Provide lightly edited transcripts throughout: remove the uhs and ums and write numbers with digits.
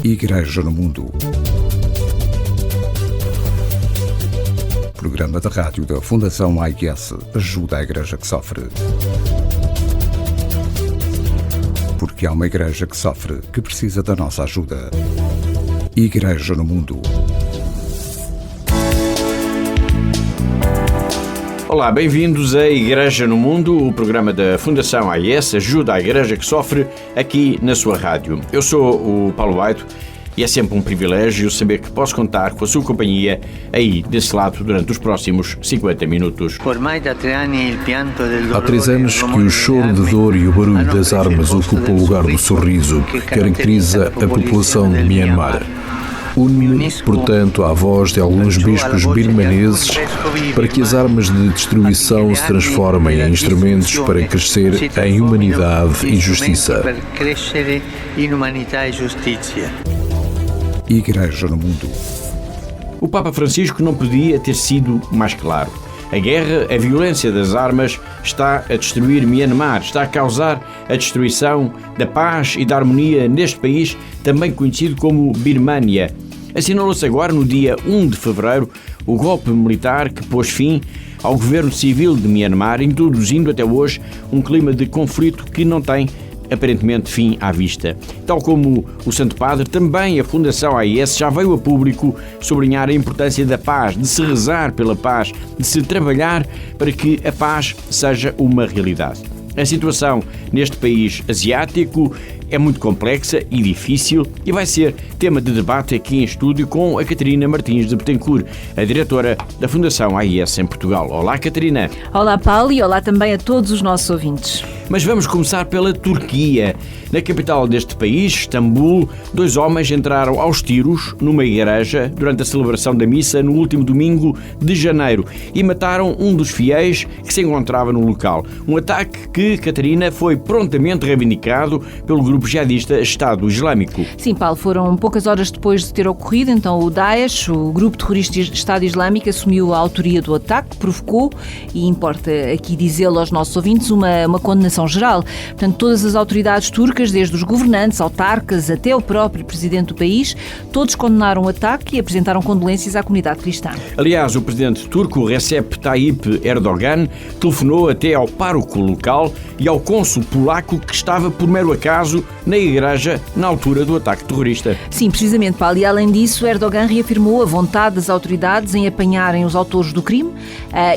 Igreja no Mundo. Programa de rádio da Fundação AIS ajuda a Igreja que sofre. Porque há uma Igreja que sofre, que precisa da nossa ajuda. Igreja no Mundo. Olá, bem-vindos à Igreja no Mundo, o programa da Fundação AIS ajuda a Igreja que sofre, aqui na sua rádio. Eu sou o Paulo Aito e é sempre um privilégio saber que posso contar com a sua companhia aí desse lado durante os próximos 50 minutos. Há 3 anos que o choro de dor e o barulho das armas ocupa o lugar do sorriso que caracteriza a população de Myanmar. Une-me, portanto, à voz de alguns bispos birmaneses para que as armas de destruição se transformem em instrumentos para crescer em humanidade e justiça. Igreja no Mundo. O Papa Francisco não podia ter sido mais claro. A guerra, a violência das armas está a destruir Myanmar, está a causar a destruição da paz e da harmonia neste país, também conhecido como Birmânia. Assinalou-se agora, no dia 1 de fevereiro, o golpe militar que pôs fim ao governo civil de Myanmar, introduzindo até hoje um clima de conflito que não tem aparentemente fim à vista. Tal como o Santo Padre, também a Fundação AIS já veio a público sublinhar a importância da paz, de se rezar pela paz, de se trabalhar para que a paz seja uma realidade. A situação neste país asiático é muito complexa e difícil e vai ser tema de debate aqui em estúdio com a Catarina Martins de Betancourt, a diretora da Fundação AIS em Portugal. Olá, Catarina. Olá, Paulo, e olá também a todos os nossos ouvintes. Mas vamos começar pela Turquia. Na capital deste país, Istambul, 2 homens entraram aos tiros numa igreja durante a celebração da missa no último domingo de janeiro e mataram um dos fiéis que se encontrava no local. Um ataque que, Catarina, foi prontamente reivindicado pelo grupo jihadista Estado Islâmico. Sim, Paulo, foram poucas horas depois de ter ocorrido, então o Daesh, o grupo terrorista Estado Islâmico, assumiu a autoria do ataque, que provocou, e importa aqui dizê-lo aos nossos ouvintes, uma condenação geral. Portanto, todas as autoridades turcas, desde os governantes, autarcas, até o próprio presidente do país, todos condenaram o ataque e apresentaram condolências à comunidade cristã. Aliás, o presidente turco Recep Tayyip Erdogan telefonou até ao pároco local e ao cônsul polaco que estava por mero acaso na igreja na altura do ataque terrorista. Sim, precisamente, Paulo. E além disso, Erdogan reafirmou a vontade das autoridades em apanharem os autores do crime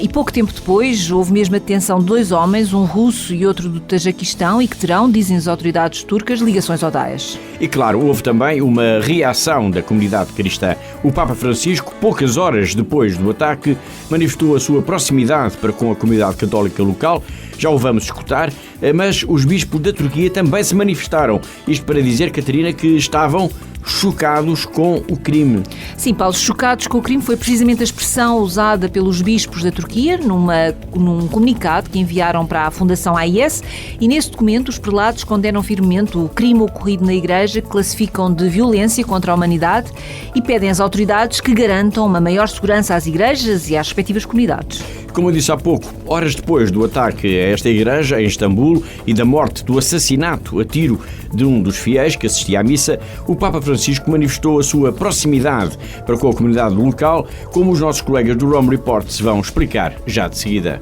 e pouco tempo depois houve mesmo a detenção de 2 homens, um russo e outro do Tajiquistão, e que terão, dizem as autoridades turcas, ligações ao Daesh. E claro, houve também uma reação da comunidade cristã. O Papa Francisco, poucas horas depois do ataque, manifestou a sua proximidade para com a comunidade católica local. Já o vamos escutar, mas os bispos da Turquia também se manifestaram. Isto para dizer, Catarina, que estavam chocados com o crime. Sim, Paulo, chocados com o crime foi precisamente a expressão usada pelos bispos da Turquia num comunicado que enviaram para a Fundação AIS, e nesse documento os prelados condenam firmemente o crime ocorrido na igreja, que classificam de violência contra a humanidade e pedem às autoridades que garantam uma maior segurança às igrejas e às respectivas comunidades. Como eu disse há pouco, horas depois do ataque a esta igreja em Istambul e da morte, do assassinato a tiro de um dos fiéis que assistia à missa, o Papa Francisco manifestou a sua proximidade para com a comunidade local, como os nossos colegas do Rome Report se vão explicar já de seguida.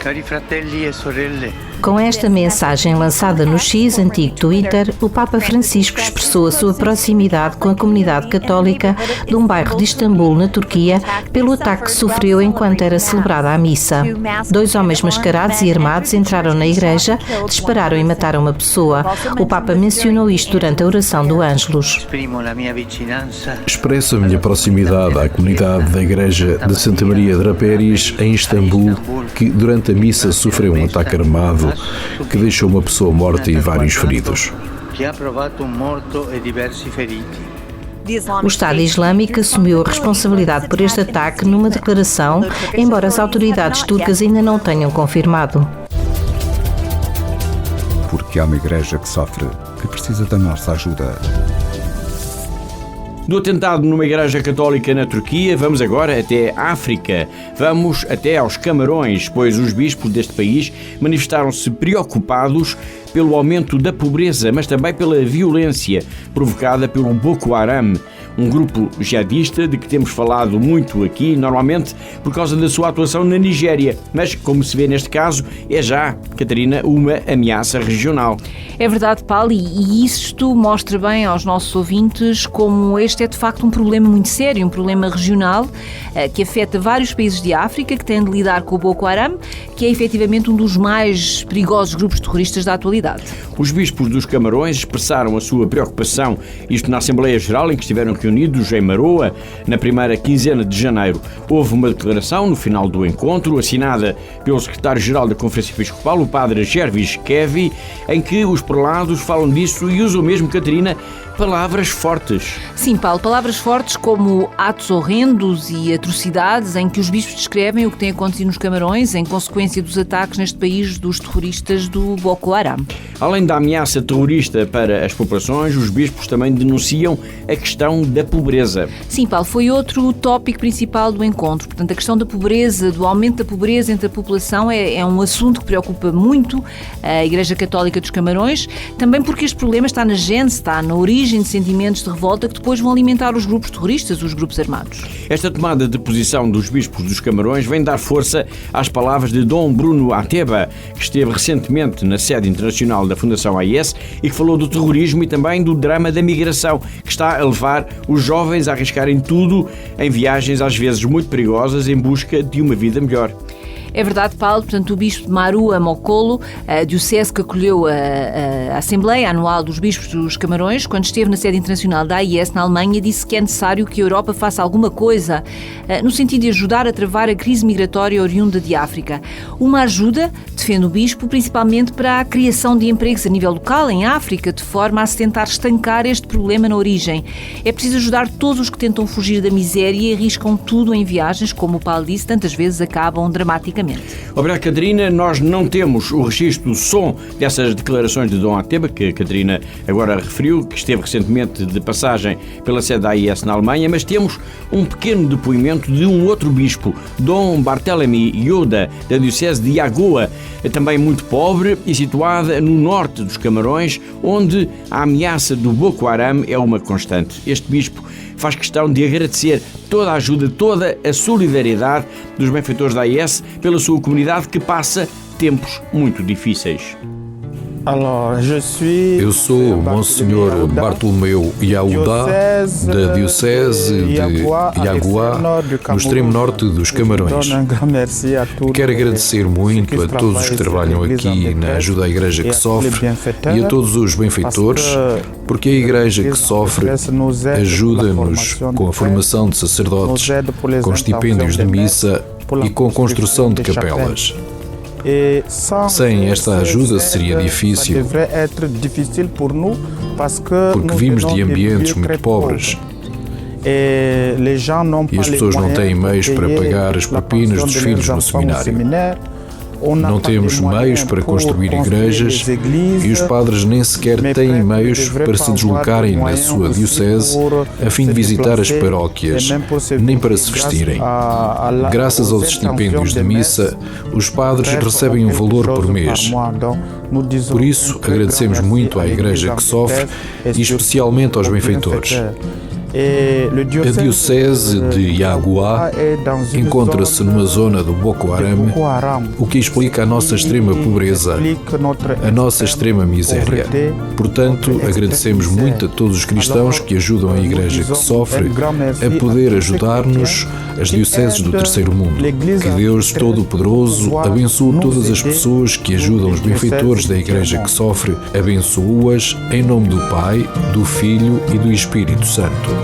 Cari fratelli e sorelle. Com esta mensagem lançada no X, antigo Twitter, o Papa Francisco expressou a sua proximidade com a comunidade católica de um bairro de Istambul, na Turquia, pelo ataque que sofreu enquanto era celebrada a missa. 2 homens mascarados e armados entraram na igreja, dispararam e mataram uma pessoa. O Papa mencionou isto durante a oração do Ângelus. Expresso a minha proximidade à comunidade da Igreja de Santa Maria Draperis, em Istambul, que durante a missa sofreu um ataque armado que deixou uma pessoa morta e vários feridos. O Estado Islâmico assumiu a responsabilidade por este ataque numa declaração, embora as autoridades turcas ainda não tenham confirmado. Porque há uma Igreja que sofre, que precisa da nossa ajuda. Do atentado numa igreja católica na Turquia, vamos agora até a África. Vamos até aos Camarões, pois os bispos deste país manifestaram-se preocupados pelo aumento da pobreza, mas também pela violência provocada pelo Boko Haram, um grupo jihadista de que temos falado muito aqui, normalmente por causa da sua atuação na Nigéria. Mas, como se vê neste caso, é já, Catarina, uma ameaça regional. É verdade, Paulo, e isto mostra bem aos nossos ouvintes como este é de facto um problema muito sério, um problema regional que afeta vários países de África que têm de lidar com o Boko Haram, que é efetivamente um dos mais perigosos grupos terroristas da atualidade. Os bispos dos Camarões expressaram a sua preocupação, isto na Assembleia Geral em que estiveram reunidos em Maroa, na primeira quinzena de janeiro. Houve uma declaração no final do encontro, assinada pelo secretário-geral da Conferência Episcopal, o padre Gervis Kevi, em que os prelados falam disso e usam mesmo, Catarina, palavras fortes. Sim, Paulo, palavras fortes como atos horrendos e atrocidades em que os bispos descrevem o que tem acontecido nos Camarões em consequência dos ataques neste país dos terroristas do Boko Haram. Além da ameaça terrorista para as populações, os bispos também denunciam a questão da pobreza. Sim, Paulo, foi outro tópico principal do encontro. Portanto, a questão da pobreza, do aumento da pobreza entre a população é um assunto que preocupa muito a Igreja Católica dos Camarões, também porque este problema está na gênese, está na origem de sentimentos de revolta que depois vão alimentar os grupos terroristas, os grupos armados. Esta tomada de posição dos bispos dos Camarões vem dar força às palavras de Dom Bruno Ateba, que esteve recentemente na sede internacional da Fundação AIS e que falou do terrorismo e também do drama da migração, que está a levar os jovens a arriscarem tudo em viagens às vezes muito perigosas em busca de uma vida melhor. É verdade, Paulo. Portanto, o bispo de Marua Mokolo, a diocese que acolheu a Assembleia Anual dos Bispos dos Camarões, quando esteve na sede internacional da AIS na Alemanha, disse que é necessário que a Europa faça alguma coisa no sentido de ajudar a travar a crise migratória oriunda de África. Uma ajuda, defende o bispo, principalmente para a criação de empregos a nível local em África, de forma a se tentar estancar este problema na origem. É preciso ajudar todos os que tentam fugir da miséria e arriscam tudo em viagens, como o Paulo disse, tantas vezes acabam dramaticamente. Obrigado, Catarina. Nós não temos o registro do som dessas declarações de Dom Ateba, que a Catarina agora referiu, que esteve recentemente de passagem pela sede da AIS na Alemanha, mas temos um pequeno depoimento de um outro bispo, Dom Barthélemy Yoda, da diocese de Yagoa, também muito pobre e situada no norte dos Camarões, onde a ameaça do Boko Haram é uma constante. Este bispo faz questão de agradecer toda a ajuda, toda a solidariedade dos benfeitores da AIS pela sua comunidade que passa tempos muito difíceis. Eu sou Monsenhor Bartolomeu Yaouda, da Diocese de Yagoa, no extremo norte dos Camarões. Quero agradecer muito a todos os que trabalham aqui na ajuda à Igreja que sofre e a todos os benfeitores, porque a Igreja que sofre ajuda-nos com a formação de sacerdotes, com estipêndios de missa e com construção de capelas. Sem esta ajuda seria difícil, porque vimos de ambientes muito pobres e as pessoas não têm meios para pagar as propinas dos filhos no seminário. Não temos meios para construir igrejas e os padres nem sequer têm meios para se deslocarem na sua diocese a fim de visitar as paróquias, nem para se vestirem. Graças aos estipêndios de missa, os padres recebem um valor por mês. Por isso, agradecemos muito à Igreja que sofre e especialmente aos benfeitores. A diocese de Yagoa encontra-se numa zona do Boko Haram, o que explica a nossa extrema pobreza, a nossa extrema miséria. Portanto, agradecemos muito a todos os cristãos que ajudam a Igreja que sofre a poder ajudar-nos, as dioceses do Terceiro Mundo. Que Deus Todo-Poderoso abençoe todas as pessoas que ajudam os benfeitores da Igreja que sofre, abençoe-as em nome do Pai, do Filho e do Espírito Santo.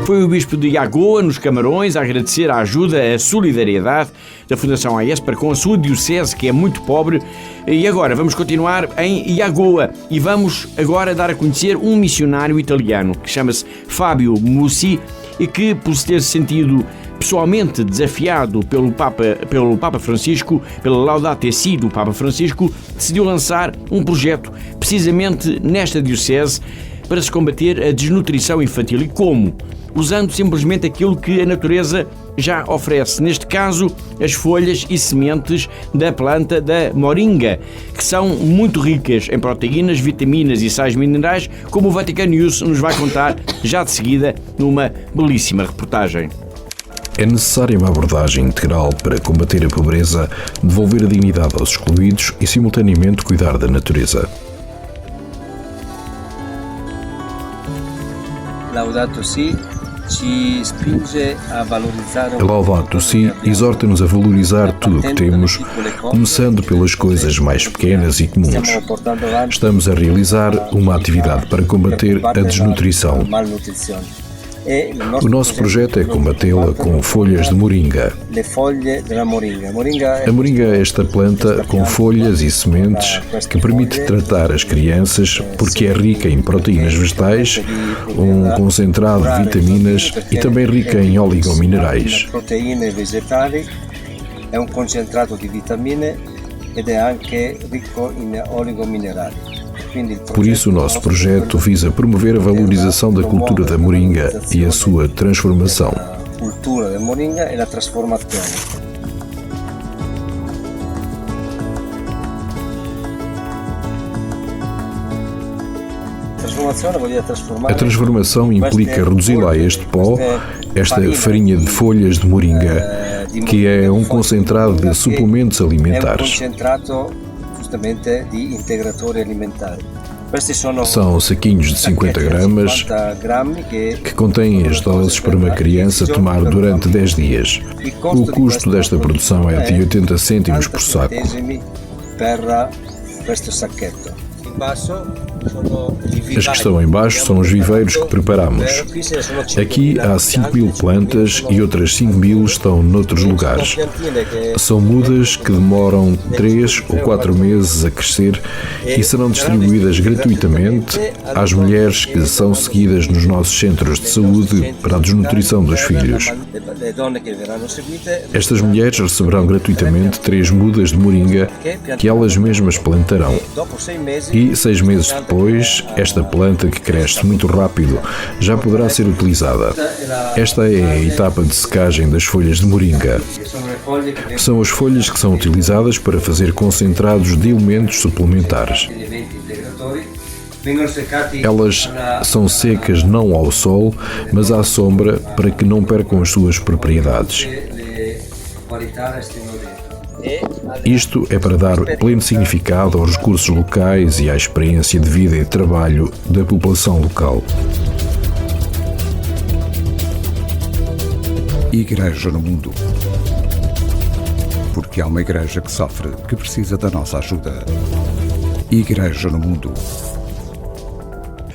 Foi o bispo de Yagoa, nos Camarões, a agradecer a ajuda, a solidariedade da Fundação AIS para com a sua diocese, que é muito pobre. E agora vamos continuar em Yagoa e vamos agora dar a conhecer um missionário italiano que chama-se Fábio Mussi e que, por se ter sentido pessoalmente desafiado pelo Papa Francisco, pela Laudato Si do Papa Francisco, decidiu lançar um projeto precisamente nesta diocese para se combater a desnutrição infantil. E como? Usando simplesmente aquilo que a natureza já oferece. Neste caso, as folhas e sementes da planta da moringa, que são muito ricas em proteínas, vitaminas e sais minerais, como o Vatican News nos vai contar já de seguida numa belíssima reportagem. É necessária uma abordagem integral para combater a pobreza, devolver a dignidade aos excluídos e, simultaneamente, cuidar da natureza. Laudato Si ci spinge a valorizzare A Laudato Si exorta-nos a valorizar tudo o que temos, começando pelas coisas mais pequenas e comuns. Estamos a realizar uma atividade para combater a desnutrição. O nosso projeto é combatê-la com folhas de moringa. A moringa é esta planta com folhas e sementes que permite tratar as crianças porque é rica em proteínas vegetais, um concentrado de vitaminas e também rica em oligominerais. É um concentrado de vitamine ed è anche ricco in oligominerali. Por isso, o nosso projeto visa promover a valorização da cultura da moringa e a sua transformação. A cultura da moringa e a transformação. A transformação implica reduzi-la a este pó, esta farinha de folhas de moringa, que é um concentrado de suplementos alimentares. São saquinhos de 50 gramas que contêm as doses para uma criança tomar durante 10 dias. O custo desta produção é de 80 cêntimos por saco. As que estão em baixo são os viveiros que preparamos. Aqui há 5.000 plantas e outras 5.000 estão noutros lugares. São mudas que demoram 3 ou 4 meses a crescer e serão distribuídas gratuitamente às mulheres que são seguidas nos nossos centros de saúde para a desnutrição dos filhos. Estas mulheres receberão gratuitamente 3 mudas de moringa que elas mesmas plantarão. E 6 meses depois, esta planta que cresce muito rápido já poderá ser utilizada. Esta é a etapa de secagem das folhas de moringa. São as folhas que são utilizadas para fazer concentrados de elementos suplementares. Elas são secas não ao sol, mas à sombra para que não percam as suas propriedades. Isto é para dar pleno significado aos recursos locais e à experiência de vida e de trabalho da população local. Igreja no mundo. Porque há uma igreja que sofre, que precisa da nossa ajuda. Igreja no mundo.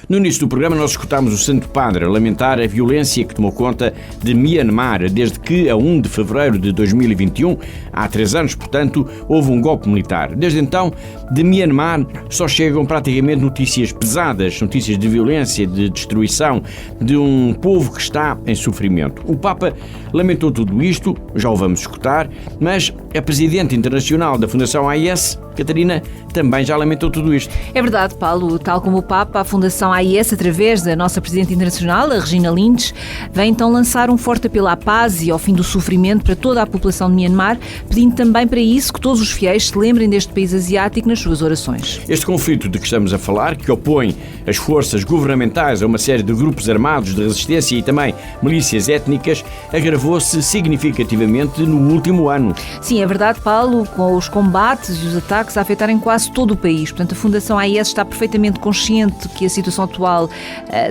No início do programa nós escutámos o Santo Padre a lamentar a violência que tomou conta de Myanmar desde que, a 1 de fevereiro de 2021, há 3 anos, portanto, houve um golpe militar. Desde então, de Myanmar só chegam praticamente notícias pesadas, notícias de violência, de destruição, de um povo que está em sofrimento. O Papa lamentou tudo isto, já o vamos escutar, mas a Presidente Internacional da Fundação AIS, Catarina, também já lamentou tudo isto. É verdade, Paulo. Tal como o Papa, a Fundação AIS, através da nossa Presidente Internacional, a Regina Lindes, vem então lançar um forte apelo à paz e ao fim do sofrimento para toda a população de Myanmar, pedindo também para isso que todos os fiéis se lembrem deste país asiático nas suas orações. Este conflito de que estamos a falar, que opõe as forças governamentais a uma série de grupos armados de resistência e também milícias étnicas, agravou-se significativamente no último ano. Sim, é verdade, Paulo, com os combates e os ataques a afetarem quase todo o país. Portanto, a Fundação AIS está perfeitamente consciente que a situação atual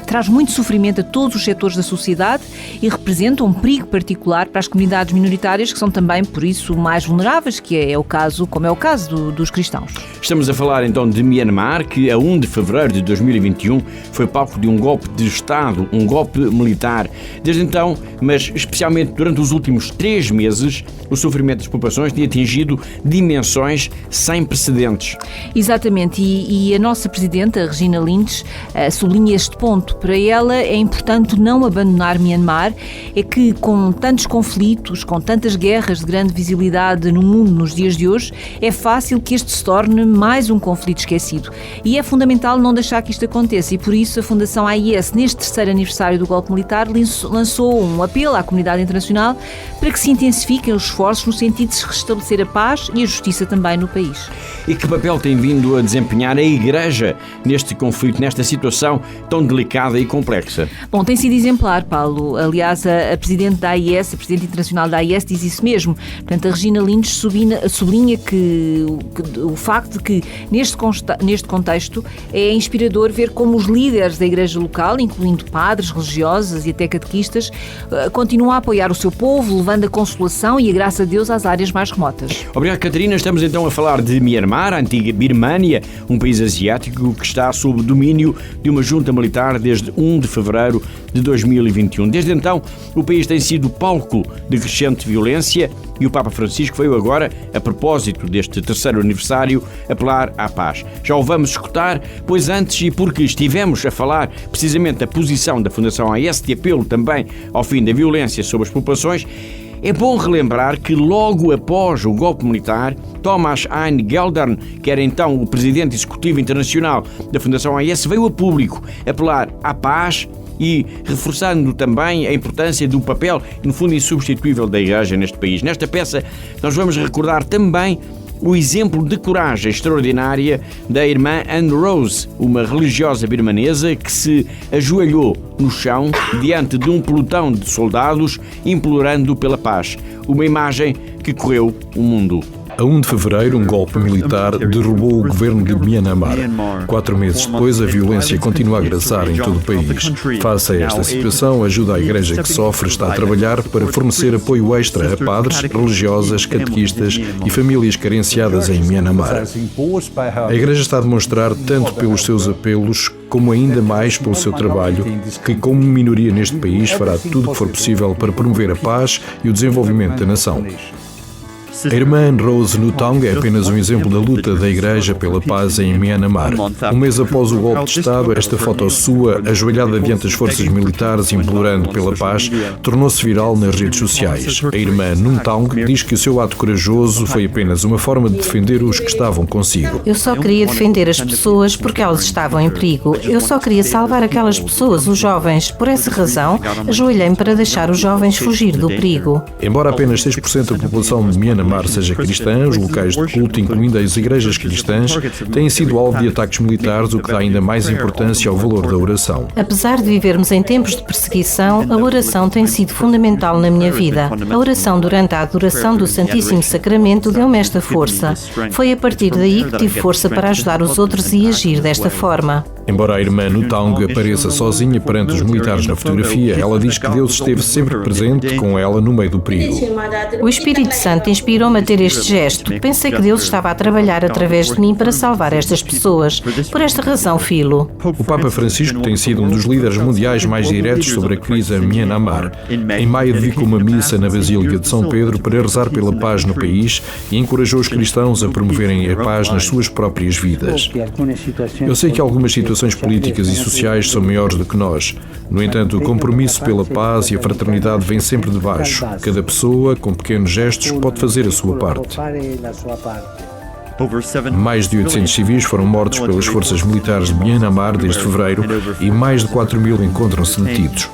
traz muito sofrimento a todos os setores da sociedade e representa um perigo particular para as comunidades minoritárias que são também, por isso, mais vulneráveis, que é o caso, como é o caso dos cristãos. Estamos a falar então de Myanmar, que a 1 de fevereiro de 2021 foi palco de um golpe de Estado, um golpe militar. Desde então, mas especialmente durante os últimos 3 meses, o sofrimento das populações tinha atingido dimensões sem precedentes. Exatamente, e a nossa Presidenta, Regina Lynch, sublinha este ponto. Para ela é importante não abandonar Myanmar, é que com tantos conflitos, com tantas guerras de grande visibilidade no mundo nos dias de hoje, é fácil que este se torne mais um conflito esquecido. E é fundamental não deixar que isto aconteça, e por isso a Fundação AIS, neste terceiro aniversário do golpe militar, lançou um apelo à comunidade internacional para que se intensifiquem os esforços no sentido de se restabelecer a paz e a justiça também no país. E que papel tem vindo a desempenhar a Igreja neste conflito, nesta situação tão delicada e complexa? Bom, tem sido exemplar, Paulo. Aliás, a Presidente da AIS, a Presidente Internacional da AIS, diz isso mesmo. Portanto, a Regina Lynch sublinha que o facto de que neste contexto é inspirador ver como os líderes da Igreja local, incluindo padres, religiosas e até catequistas, continuam a apoiar o seu povo, levando a consolação e a graça de Deus às áreas mais remotas. Obrigado, Catarina. Estamos então a falar de Myanmar, a antiga Birmânia, um país asiático que está sob domínio de uma junta militar desde 1 de fevereiro de 2021. Desde então, o país tem sido palco de crescente violência e o Papa Francisco veio agora, a propósito deste terceiro aniversário, apelar à paz. Já o vamos escutar, pois antes, e porque estivemos a falar precisamente da posição da Fundação AIS, de apelo também ao fim da violência sobre as populações, é bom relembrar que logo após o golpe militar, Thomas Hein Geldern, que era então o presidente executivo internacional da Fundação AIS, veio a público apelar à paz e reforçando também a importância do papel, no fundo, insubstituível da Igreja neste país. Nesta peça, nós vamos recordar também o exemplo de coragem extraordinária da irmã Anne Rose, uma religiosa birmanesa que se ajoelhou no chão diante de um pelotão de soldados implorando pela paz. Uma imagem que correu o mundo. A 1 de fevereiro, um golpe militar derrubou o governo de Myanmar. 4 meses depois, a violência continua a agressar em todo o país. Face a esta situação, a ajuda à Igreja que sofre está a trabalhar para fornecer apoio extra a padres, religiosas, catequistas e famílias carenciadas em Myanmar. A Igreja está a demonstrar, tanto pelos seus apelos, como ainda mais pelo seu trabalho, que como minoria neste país fará tudo o que for possível para promover a paz e o desenvolvimento da nação. A irmã Rose Nutong é apenas um exemplo da luta da Igreja pela paz em Myanmar. Um mês após o golpe de Estado, esta foto sua, ajoelhada diante das forças militares implorando pela paz, tornou-se viral nas redes sociais. A irmã Nutong diz que o seu ato corajoso foi apenas uma forma de defender os que estavam consigo. Eu só queria defender as pessoas porque elas estavam em perigo. Eu só queria salvar aquelas pessoas, os jovens. Por essa razão, ajoelhei-me para deixar os jovens fugir do perigo. Embora apenas 6% da população de Myanmar seja cristã, os locais de culto, incluindo as igrejas cristãs, têm sido alvo de ataques militares, o que dá ainda mais importância ao valor da oração. Apesar de vivermos em tempos de perseguição, a oração tem sido fundamental na minha vida. A oração durante a adoração do Santíssimo Sacramento deu-me esta força. Foi a partir daí que tive força para ajudar os outros e agir desta forma. Embora a irmã Nutong apareça sozinha perante os militares na fotografia, ela diz que Deus esteve sempre presente com ela no meio do perigo. O Espírito Santo inspirou-me a ter este gesto. Pensei que Deus estava a trabalhar através de mim para salvar estas pessoas. Por esta razão, Filo. O Papa Francisco tem sido um dos líderes mundiais mais diretos sobre a crise em Myanmar. Em maio dedicou uma missa na Basílica de São Pedro para rezar pela paz no país e encorajou os cristãos a promoverem a paz nas suas próprias vidas. Eu sei que algumas situações políticas e sociais são maiores do que nós. No entanto, o compromisso pela paz e a fraternidade vem sempre de baixo. Cada pessoa, com pequenos gestos, pode fazer a sua parte. Mais de 800 civis foram mortos pelas forças militares de Myanmar desde fevereiro e mais de 4.000 encontram-se detidos.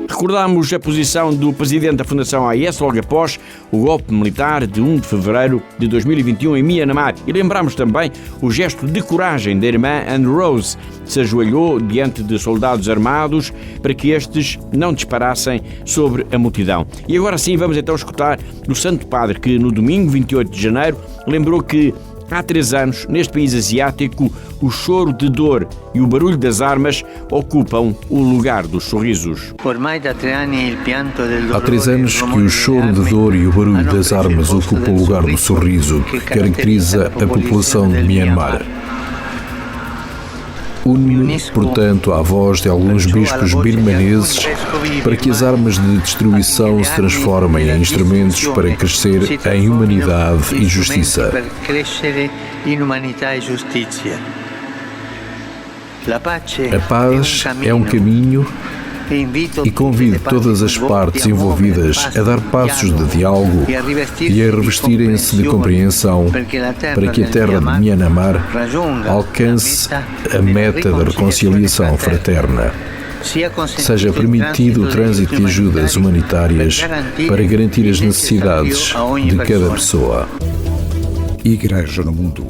Recordámos a posição do presidente da Fundação AIS logo após o golpe militar de 1 de fevereiro de 2021 em Myanmar e lembramos também o gesto de coragem da irmã Anne Rose, que se ajoelhou diante de soldados armados para que estes não disparassem sobre a multidão. E agora sim vamos então escutar do Santo Padre que no domingo 28 de janeiro lembrou que há 3 anos, neste país asiático, o choro de dor e o barulho das armas ocupam o lugar dos sorrisos. Há 3 anos que o choro de dor e o barulho das armas ocupam o lugar do sorriso que caracteriza a população de Myanmar. Une-me, portanto, à voz de alguns bispos birmaneses para que as armas de destruição se transformem em instrumentos para crescer em humanidade e justiça. A paz é um caminho e convido todas as partes envolvidas a dar passos de diálogo e a revestirem-se de compreensão para que a terra de Myanmar alcance a meta da reconciliação fraterna. Seja permitido o trânsito de ajudas humanitárias para garantir as necessidades de cada pessoa. Igreja no Mundo.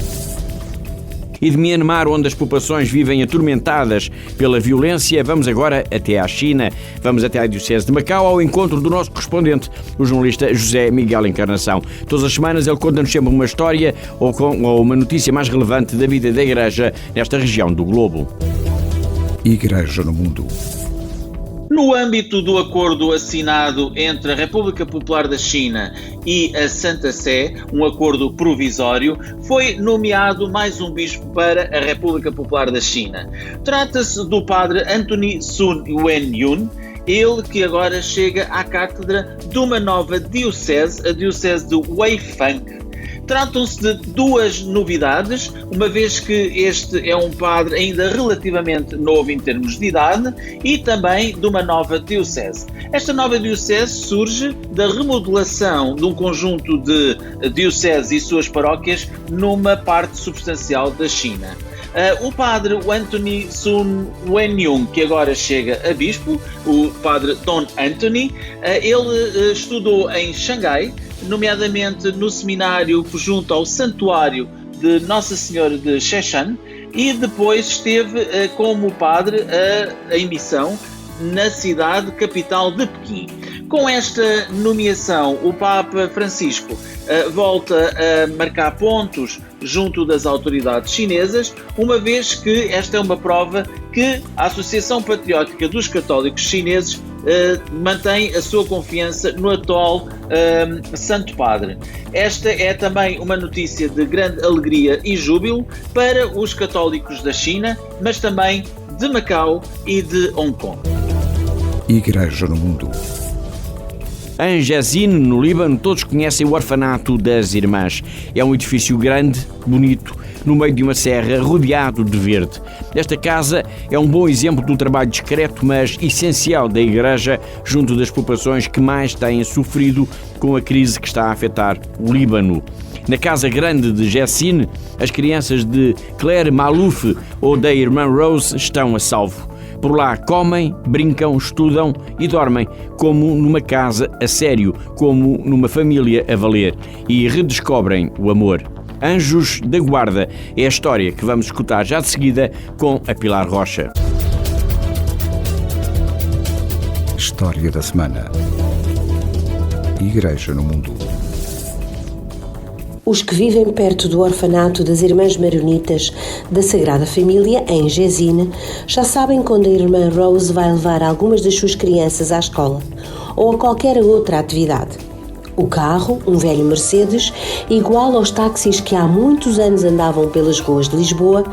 E de Myanmar, onde as populações vivem atormentadas pela violência, vamos agora até à China. Vamos até à Diocese de Macau, ao encontro do nosso correspondente, o jornalista José Miguel Encarnação. Todas as semanas ele conta-nos sempre uma história ou uma notícia mais relevante da vida da Igreja nesta região do globo. Igreja no Mundo. No âmbito do acordo assinado entre a República Popular da China e a Santa Sé, um acordo provisório, foi nomeado mais um bispo para a República Popular da China. Trata-se do padre Anthony Sun Wen-yun, ele que agora chega à cátedra de uma nova diocese, a diocese de Weifang. Tratam-se de duas novidades, uma vez que este é um padre ainda relativamente novo em termos de idade, e também de uma nova diocese. Esta nova diocese surge da remodelação de um conjunto de dioceses e suas paróquias numa parte substancial da China. O padre Anthony Sun Wen-yun, que agora chega a bispo, o padre Don Anthony, ele estudou em Xangai, nomeadamente no seminário junto ao santuário de Nossa Senhora de Sheshan, e depois esteve como padre em missão na cidade capital de Pequim. Com esta nomeação, o Papa Francisco volta a marcar pontos junto das autoridades chinesas, uma vez que esta é uma prova que a Associação Patriótica dos Católicos Chineses mantém a sua confiança no atual Santo Padre. Esta é também uma notícia de grande alegria e júbilo para os católicos da China, mas também de Macau e de Hong Kong. Igreja no Mundo. Em Jezin, no Líbano, todos conhecem o Orfanato das Irmãs. É um edifício grande, bonito, no meio de uma serra, rodeado de verde. Esta casa é um bom exemplo do trabalho discreto, mas essencial da Igreja junto das populações que mais têm sofrido com a crise que está a afetar o Líbano. Na Casa Grande de Jezin, as crianças de Claire Malouf ou da irmã Rose estão a salvo. Por lá comem, brincam, estudam e dormem, como numa casa a sério, como numa família a valer, e redescobrem o amor. Anjos da Guarda é a história que vamos escutar já de seguida com a Pilar Rocha. História da semana. Igreja no Mundo. Os que vivem perto do orfanato das Irmãs Maronitas da Sagrada Família, em Jezin, já sabem quando a irmã Rose vai levar algumas das suas crianças à escola ou a qualquer outra atividade. O carro, um velho Mercedes, igual aos táxis que há muitos anos andavam pelas ruas de Lisboa,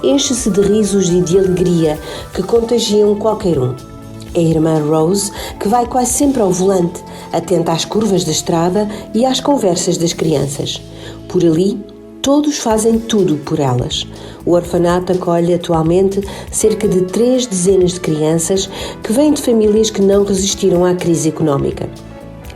enche-se de risos e de alegria que contagiam qualquer um. É a irmã Rose que vai quase sempre ao volante, atenta às curvas da estrada e às conversas das crianças. Por ali, todos fazem tudo por elas. O orfanato acolhe atualmente cerca de 3 dezenas de crianças que vêm de famílias que não resistiram à crise económica.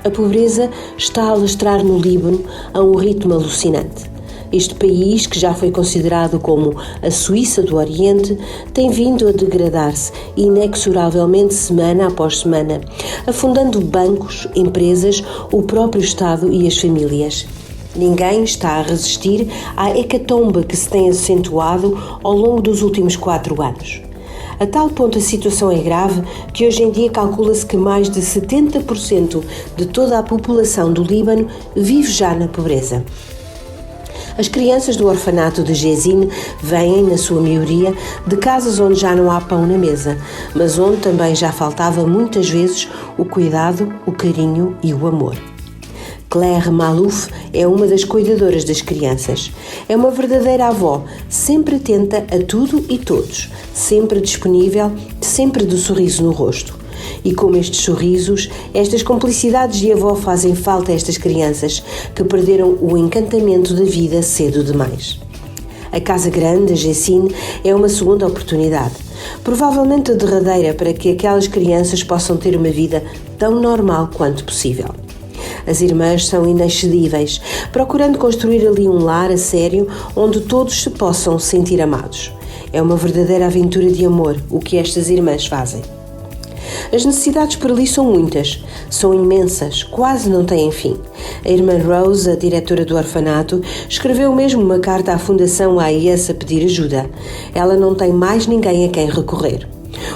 A pobreza está a alastrar no Líbano a um ritmo alucinante. Este país, que já foi considerado como a Suíça do Oriente, tem vindo a degradar-se inexoravelmente semana após semana, afundando bancos, empresas, o próprio Estado e as famílias. Ninguém está a resistir à hecatombe que se tem acentuado ao longo dos últimos 4 anos. A tal ponto a situação é grave que hoje em dia calcula-se que mais de 70% de toda a população do Líbano vive já na pobreza. As crianças do orfanato de Jezin vêm, na sua maioria, de casas onde já não há pão na mesa, mas onde também já faltava muitas vezes o cuidado, o carinho e o amor. Claire Malouf é uma das cuidadoras das crianças. É uma verdadeira avó, sempre atenta a tudo e todos, sempre disponível, sempre de sorriso no rosto. E como estes sorrisos, estas complicidades de avó fazem falta a estas crianças que perderam o encantamento da vida cedo demais. A Casa Grande, a Gessine, é uma segunda oportunidade, provavelmente a derradeira para que aquelas crianças possam ter uma vida tão normal quanto possível. As irmãs são inexcedíveis, procurando construir ali um lar a sério onde todos se possam sentir amados. É uma verdadeira aventura de amor o que estas irmãs fazem. As necessidades por ali são muitas, são imensas, quase não têm fim. A irmã Rose, a diretora do orfanato, escreveu mesmo uma carta à Fundação AIS a pedir ajuda. Ela não tem mais ninguém a quem recorrer.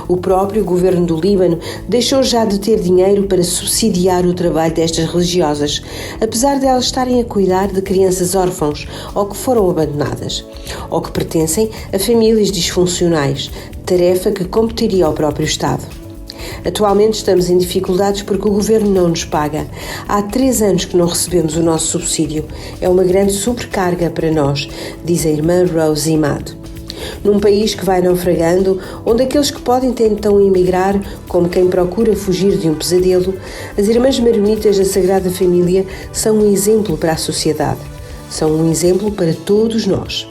O próprio governo do Líbano deixou já de ter dinheiro para subsidiar o trabalho destas religiosas, apesar de elas estarem a cuidar de crianças órfãos ou que foram abandonadas, ou que pertencem a famílias disfuncionais, tarefa que competiria ao próprio Estado. Atualmente estamos em dificuldades porque o governo não nos paga. Há 3 anos que não recebemos o nosso subsídio. É uma grande sobrecarga para nós, diz a irmã Rose Imad. Num país que vai naufragando, onde aqueles que podem tentam emigrar, como quem procura fugir de um pesadelo, as irmãs maronitas da Sagrada Família são um exemplo para a sociedade. São um exemplo para todos nós.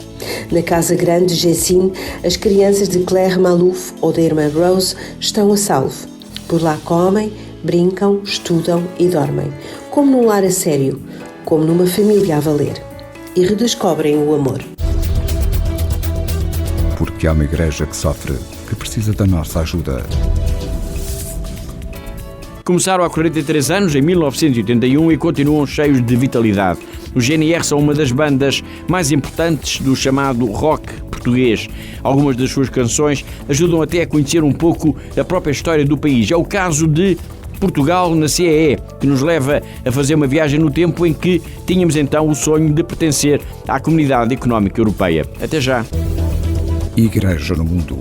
Na Casa Grande de Gessine, as crianças de Claire Malouf ou da irmã Rose estão a salvo. Por lá comem, brincam, estudam e dormem, como num lar a sério, como numa família a valer. E redescobrem o amor. Porque há uma igreja que sofre, que precisa da nossa ajuda. Começaram há 43 anos, em 1981, e continuam cheios de vitalidade. Os GNR são uma das bandas mais importantes do chamado rock português. Algumas das suas canções ajudam até a conhecer um pouco a própria história do país. É o caso de Portugal na CEE, que nos leva a fazer uma viagem no tempo em que tínhamos então o sonho de pertencer à Comunidade Económica Europeia. Até já! Igreja no Mundo.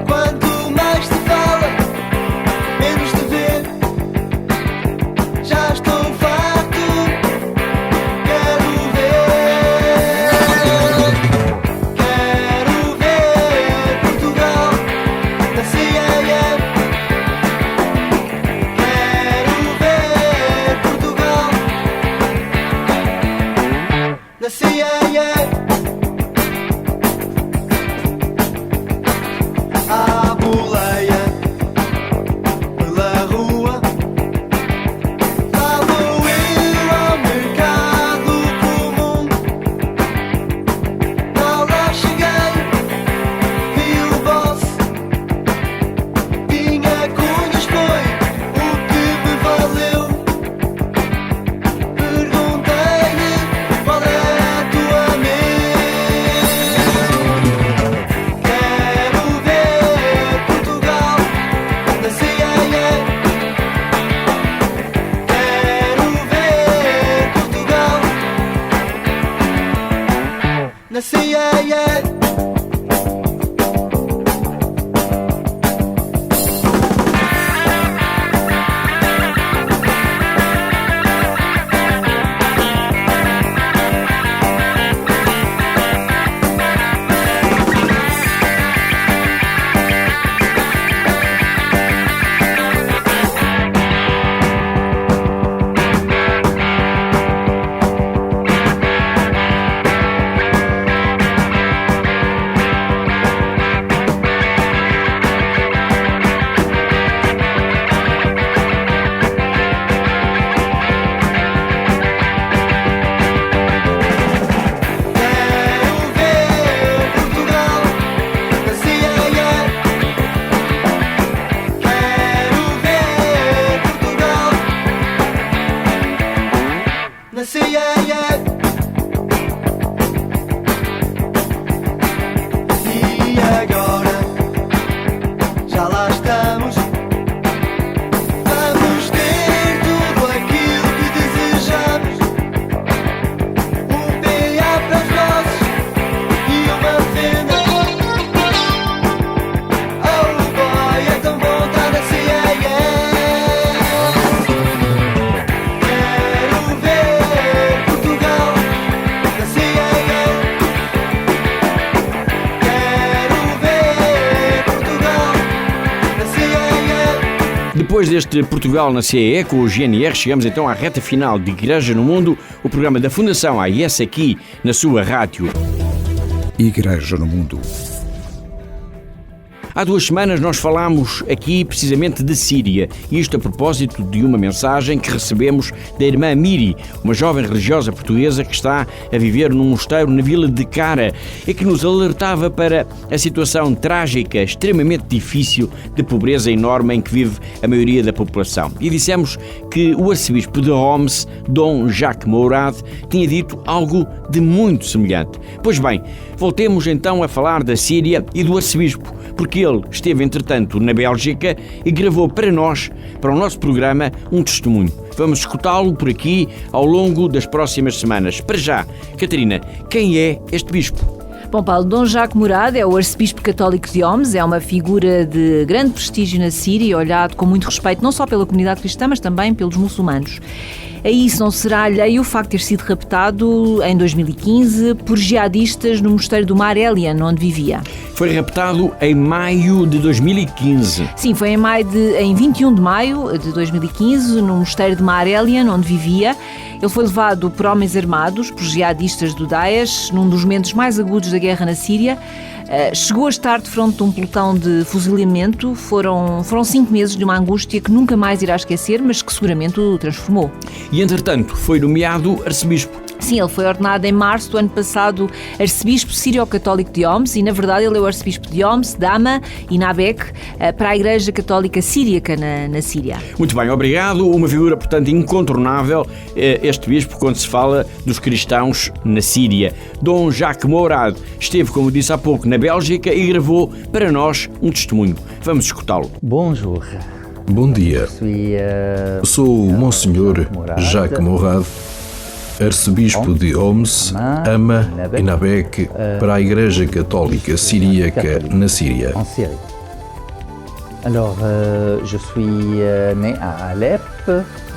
Quanto mais se fala Depois deste Portugal na CEE, com o GNR, chegamos então à reta final de Igreja no Mundo, o programa da Fundação AIS aqui na sua rádio. Igreja no Mundo. Há 2 semanas nós falámos aqui precisamente de Síria, e isto a propósito de uma mensagem que recebemos da irmã Miri, uma jovem religiosa portuguesa que está a viver num mosteiro na vila de Cara e que nos alertava para a situação trágica, extremamente difícil, de pobreza enorme em que vive a maioria da população. E dissemos que o arcebispo de Homs, Dom Jacques Mourad, tinha dito algo de muito semelhante. Pois bem, voltemos então a falar da Síria e do arcebispo, porque ele esteve, entretanto, na Bélgica e gravou para nós, para o nosso programa, um testemunho. Vamos escutá-lo por aqui ao longo das próximas semanas. Para já, Catarina, quem é este bispo? Bom, Paulo, Dom Jacques Mourad é o arcebispo católico de Homs, é uma figura de grande prestígio na Síria, olhado com muito respeito não só pela comunidade cristã, mas também pelos muçulmanos. A isso não será alheio o facto de ter sido raptado em 2015 por jihadistas no mosteiro do Mar Elian, onde vivia. Foi raptado em maio de 2015. Sim, foi em 21 de maio de 2015, no mosteiro de Mar Elian, onde vivia. Ele foi levado por homens armados, por jihadistas do Daesh, num dos momentos mais agudos da guerra na Síria. Chegou a estar de fronte de um pelotão de fuzilamento. Foram 5 meses de uma angústia que nunca mais irá esquecer, mas que seguramente o transformou. E, entretanto, foi nomeado arcebispo. Sim, ele foi ordenado em março do ano passado arcebispo sírio-católico de Homs e, na verdade, ele é o arcebispo de Homs, Dama e Nabek para a Igreja Católica Síriaca na Síria. Muito bem, obrigado. Uma figura, portanto, incontornável, este bispo, quando se fala dos cristãos na Síria. Dom Jacques Mourad esteve, como disse há pouco, na Bélgica e gravou para nós um testemunho. Vamos escutá-lo. Bonjour. Bom dia. Sou o Monsenhor Jacques Mourad, arcebispo de Homs, Hama e Nabek para a Igreja Católica Siríaca na Síria.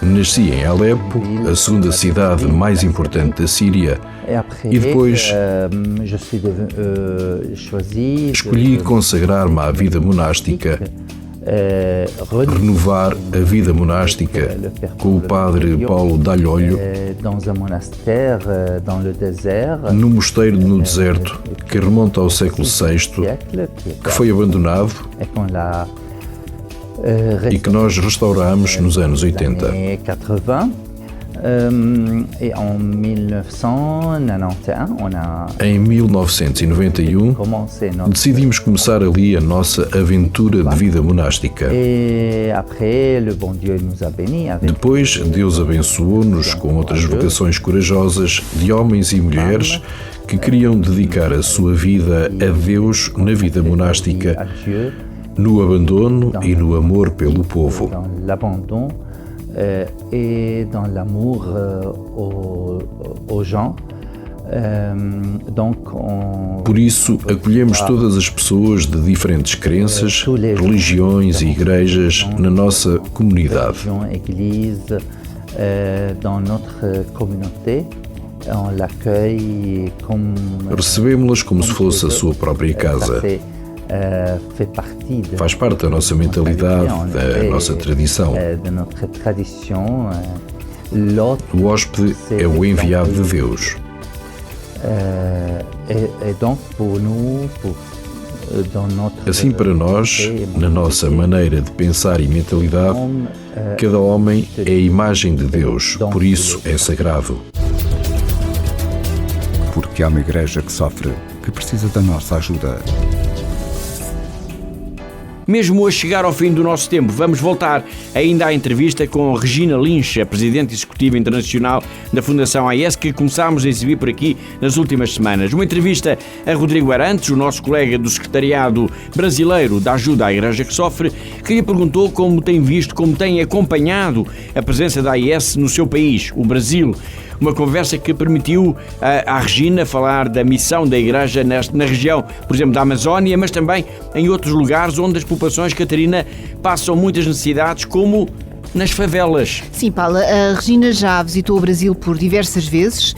Nasci em Alepo, a segunda cidade mais importante da Síria, e depois escolhi consagrar-me à vida monástica, renovar a vida monástica com o padre Paulo D'Alholho no mosteiro no deserto que remonta ao século VI, que foi abandonado e que nós restauramos nos anos 80. Em 1991, decidimos começar ali a nossa aventura de vida monástica. Depois, Deus abençoou-nos com outras vocações corajosas de homens e mulheres que queriam dedicar a sua vida a Deus na vida monástica, no abandono e no amor pelo povo. Et dans l'amour aux gens. Por isso, acolhemos todas as pessoas de diferentes crenças, religiões e igrejas na nossa comunidade. Recebemos-las como se fosse a sua própria casa. Faz parte da nossa mentalidade, da nossa tradição. O hóspede é o enviado de Deus. Assim, para nós, na nossa maneira de pensar e mentalidade, cada homem é a imagem de Deus, por isso é sagrado. Porque há uma igreja que sofre, que precisa da nossa ajuda. Mesmo a chegar ao fim do nosso tempo, vamos voltar ainda à entrevista com Regina Lynch, a Presidente Executiva Internacional da Fundação AIS, que começámos a exibir por aqui nas últimas semanas. Uma entrevista a Rodrigo Arantes, o nosso colega do Secretariado Brasileiro da Ajuda à Igreja que Sofre, que lhe perguntou como tem visto, como tem acompanhado a presença da AIS no seu país, o Brasil. Uma conversa que permitiu à Regina falar da missão da Igreja na região, por exemplo, da Amazónia, mas também em outros lugares onde as populações, Catarina, passam muitas necessidades, como nas favelas. Sim, Paula, a Regina já visitou o Brasil por diversas vezes,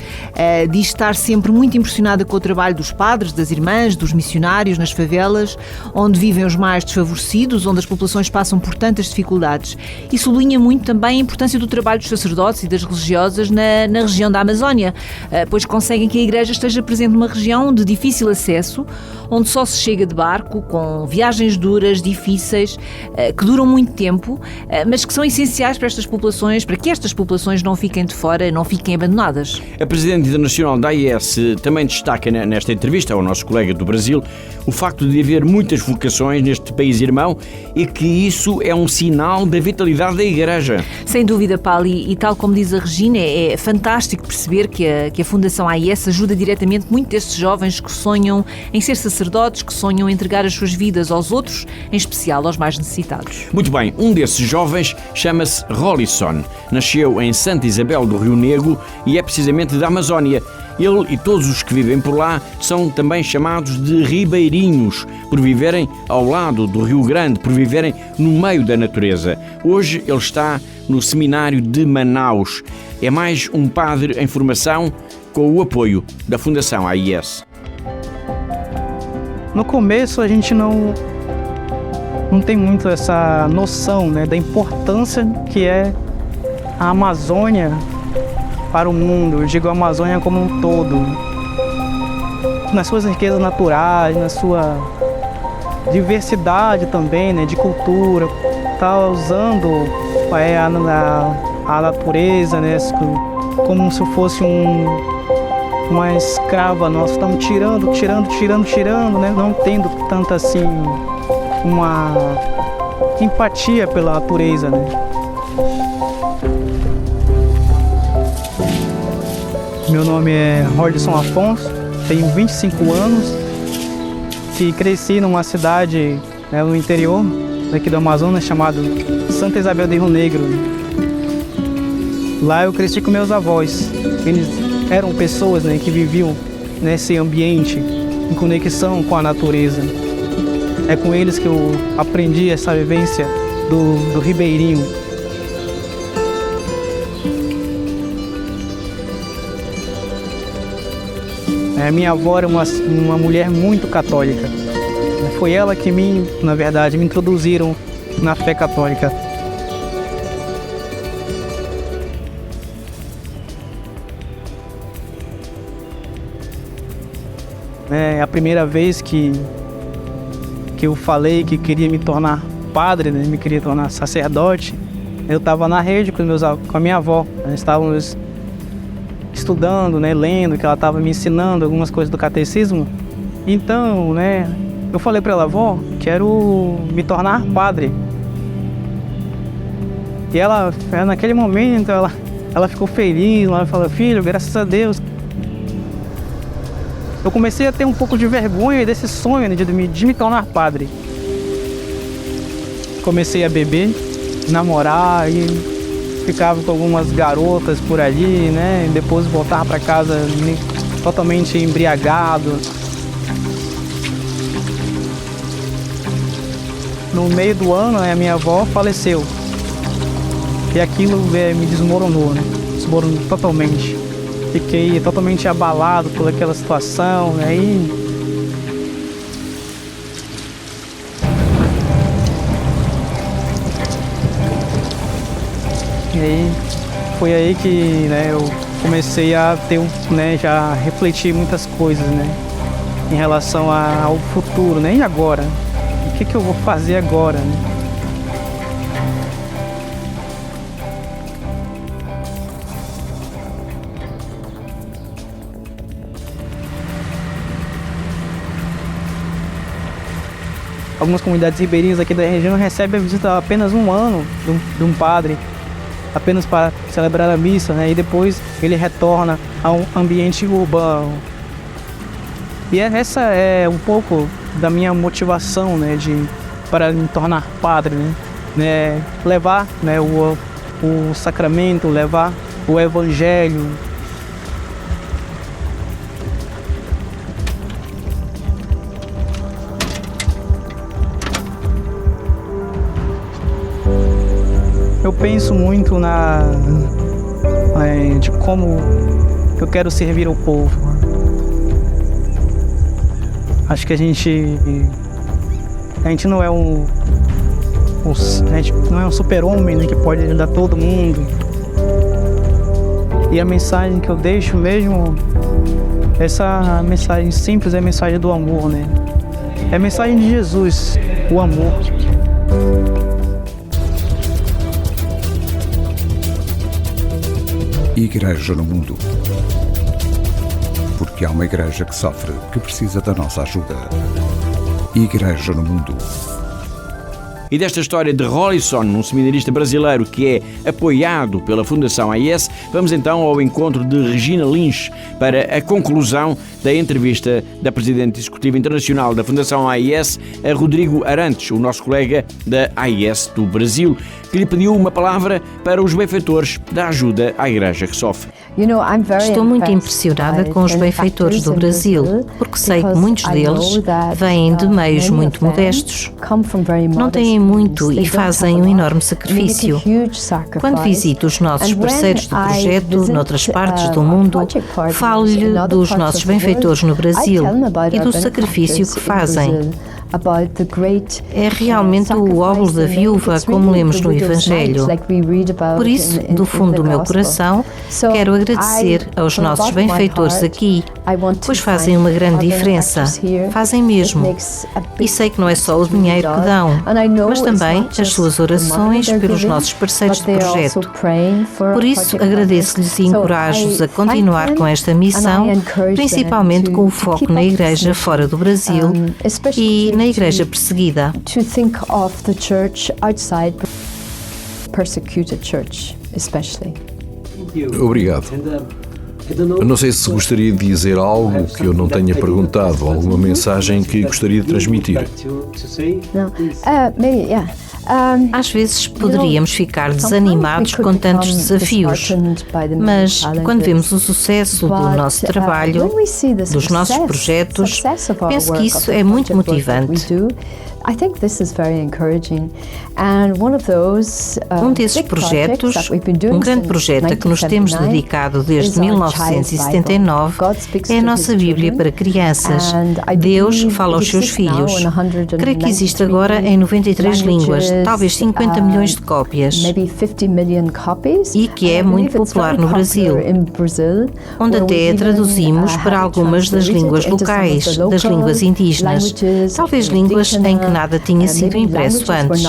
diz estar sempre muito impressionada com o trabalho dos padres, das irmãs, dos missionários nas favelas, onde vivem os mais desfavorecidos, onde as populações passam por tantas dificuldades. E sublinha muito também a importância do trabalho dos sacerdotes e das religiosas na região da Amazónia, pois conseguem que a Igreja esteja presente numa região de difícil acesso, onde só se chega de barco, com viagens duras, difíceis, que duram muito tempo, mas que são essenciais para estas populações, para que estas populações não fiquem de fora, não fiquem abandonadas. A Presidente Internacional da AIS também destaca nesta entrevista ao nosso colega do Brasil o facto de haver muitas vocações neste país irmão e que isso é um sinal da vitalidade da Igreja. Sem dúvida, Paulo, e tal como diz a Regina, é fantástico perceber que a Fundação AIS ajuda diretamente muitos destes jovens que sonham em ser sacerdotes, que sonham em entregar as suas vidas aos outros, em especial aos mais necessitados. Muito bem, um desses jovens chama-se Rolison. Nasceu em Santa Isabel do Rio Negro e é precisamente da Amazónia. Ele e todos os que vivem por lá são também chamados de ribeirinhos, por viverem ao lado do Rio Grande, por viverem no meio da natureza. Hoje ele está no seminário de Manaus. É mais um padre em formação com o apoio da Fundação AIS. No começo a gente não tem muito essa noção, né, da importância que é a Amazônia para o mundo. Eu digo a Amazônia como um todo, nas suas riquezas naturais, na sua diversidade também, né, de cultura. Tá usando a natureza, né, como se fosse uma escrava nossa. Estamos tirando, né, não tendo tanta assim uma empatia pela natureza, né. Meu nome é Rolison Afonso, tenho 25 anos e cresci numa cidade, né, no interior daqui do Amazonas, chamado Santa Isabel do Rio Negro. Lá eu cresci com meus avós. Eles eram pessoas, né, que viviam nesse ambiente em conexão com a natureza. É com eles que eu aprendi essa vivência do ribeirinho. Minha avó era uma mulher muito católica. Foi ela que na verdade, me introduziram na fé católica. É a primeira vez que eu falei que queria me tornar padre, né? Me queria tornar sacerdote. Eu estava na rede com a minha avó. Nós estávamos estudando, né, lendo, que ela estava me ensinando algumas coisas do catecismo. Então, né, eu falei para ela: avó, quero me tornar padre. E ela, naquele momento, ela ficou feliz, ela falou: filho, graças a Deus. Eu comecei a ter um pouco de vergonha desse sonho, né, de me tornar padre. Comecei a beber, namorar e ficava com algumas garotas por ali, né? E depois voltava para casa totalmente embriagado. No meio do ano, né, a minha avó faleceu. E aquilo me desmoronou, né? Desmoronou totalmente. Fiquei totalmente abalado por aquela situação, né? E aí foi aí que, né, eu comecei a ter, né, já refletir muitas coisas, né, em relação ao futuro, né? E agora? O que eu vou fazer agora, né? Algumas comunidades ribeirinhas aqui da região recebem a visita apenas um ano de um padre, apenas para celebrar a missa, né? E depois ele retorna ao ambiente urbano. E essa é um pouco da minha motivação, né, para me tornar padre, né? Levar, né, o sacramento, levar o evangelho. Eu penso muito de como eu quero servir ao povo. Acho que a gente não é um super-homem, né, que pode ajudar todo mundo. E a mensagem que eu deixo mesmo, essa mensagem simples, é a mensagem do amor, né? É a mensagem de Jesus, o amor. Igreja no mundo. Porque há uma igreja que sofre, que precisa da nossa ajuda. Igreja no mundo. E desta história de Rollison, um seminarista brasileiro que é apoiado pela Fundação AIS, vamos então ao encontro de Regina Lins para a conclusão da entrevista da Presidente Executiva Internacional da Fundação AIS, a Rodrigo Arantes, o nosso colega da AIS do Brasil, que lhe pediu uma palavra para os benfeitores da ajuda à Igreja que sofre. Estou muito impressionada com os benfeitores do Brasil, porque sei que muitos deles vêm de meios muito modestos. Não têm muito e fazem um enorme sacrifício. Quando visito os nossos parceiros de projeto noutras partes do mundo, falo-lhe dos nossos benfeitores no Brasil e do sacrifício que fazem. É realmente o óbolo da viúva, como lemos no Evangelho. Por isso, do fundo do meu coração, quero agradecer aos nossos benfeitores aqui, pois fazem uma grande diferença. Fazem mesmo. E sei que não é só o dinheiro que dão, mas também as suas orações pelos nossos parceiros de projeto. Por isso, agradeço-lhes e encorajo-os a continuar com esta missão, principalmente com o foco na Igreja fora do Brasil e na Igreja perseguida. Obrigado. Eu não sei se gostaria de dizer algo que eu não tenha perguntado, alguma mensagem que gostaria de transmitir. Às vezes poderíamos ficar desanimados com tantos desafios, mas quando vemos o sucesso do nosso trabalho, dos nossos projetos, penso que isso é muito motivante. Um desses projetos, um grande projeto a que nos temos dedicado desde 1979, é a nossa Bíblia para crianças. Deus fala aos seus filhos. Creio que existe agora em 93 línguas, talvez 50 milhões de cópias, e que é muito popular no Brasil, onde até traduzimos para algumas das línguas locais, das línguas indígenas, talvez línguas em que nada tinha sido impresso antes.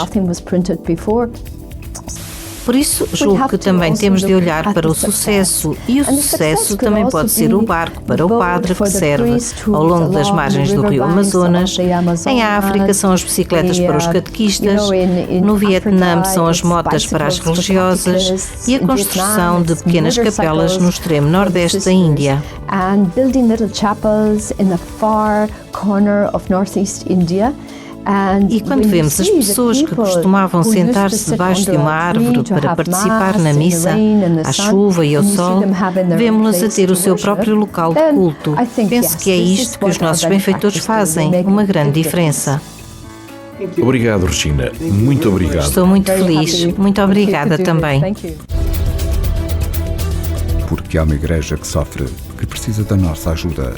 Por isso, julgo que também temos de olhar para o sucesso, e o sucesso também pode ser o barco para o padre que serve ao longo das margens do rio Amazonas. Em África são as bicicletas para os catequistas, no Vietnã são as motas para as religiosas e a construção de pequenas capelas no extremo nordeste da Índia. E quando vemos as pessoas que costumavam sentar-se debaixo de uma árvore para participar na missa, à chuva e ao sol, vemos-las a ter o seu próprio local de culto. Penso que é isto que os nossos benfeitores fazem, uma grande diferença. Obrigado, Regina. Muito obrigado. Estou muito feliz. Muito obrigada também. Porque há uma igreja que sofre, que precisa da nossa ajuda.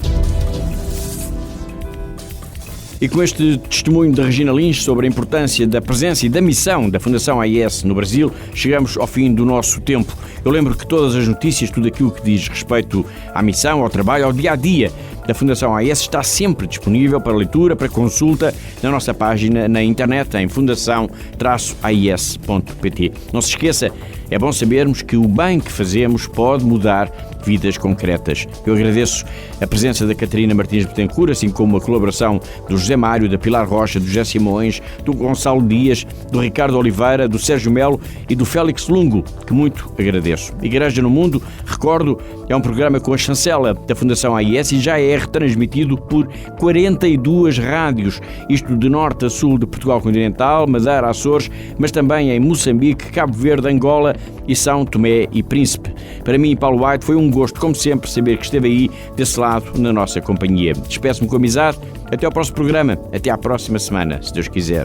E com este testemunho de Regina Lins sobre a importância da presença e da missão da Fundação AIS no Brasil, chegamos ao fim do nosso tempo. Eu lembro que todas as notícias, tudo aquilo que diz respeito à missão, ao trabalho, ao dia-a-dia da Fundação AIS está sempre disponível para leitura, para consulta na nossa página na internet em fundação-ais.pt. Não se esqueça, é bom sabermos que o bem que fazemos pode mudar vidas concretas. Eu agradeço a presença da Catarina Martins Betancourt, assim como a colaboração do José Mário, da Pilar Rocha, do José Simões, do Gonçalo Dias, do Ricardo Oliveira, do Sérgio Melo e do Félix Lungo, que muito agradeço. Igreja no Mundo, recordo, é um programa com a chancela da Fundação AIS e já é retransmitido por 42 rádios, isto de norte a sul de Portugal continental, Madeira, Açores, mas também em Moçambique, Cabo Verde, Angola e São Tomé e Príncipe. Para mim, Paulo White, foi um gosto, como sempre, saber que esteve aí desse lado na nossa companhia. Despeço-me com amizade. Até ao próximo programa. Até à próxima semana, se Deus quiser.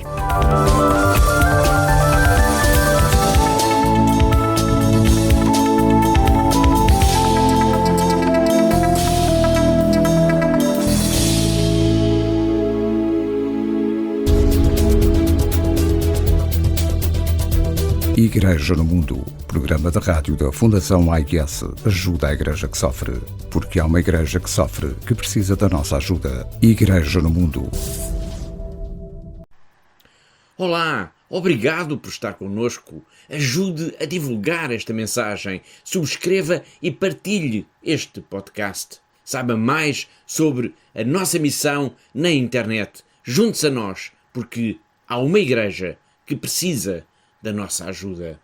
Igreja no Mundo, programa da rádio da Fundação AIS, ajuda a Igreja que sofre. Porque há uma Igreja que sofre, que precisa da nossa ajuda. Igreja no Mundo. Olá, obrigado por estar connosco. Ajude a divulgar esta mensagem, subscreva e partilhe este podcast. Saiba mais sobre a nossa missão na internet. Junte-se a nós, porque há uma igreja que precisa da nossa ajuda.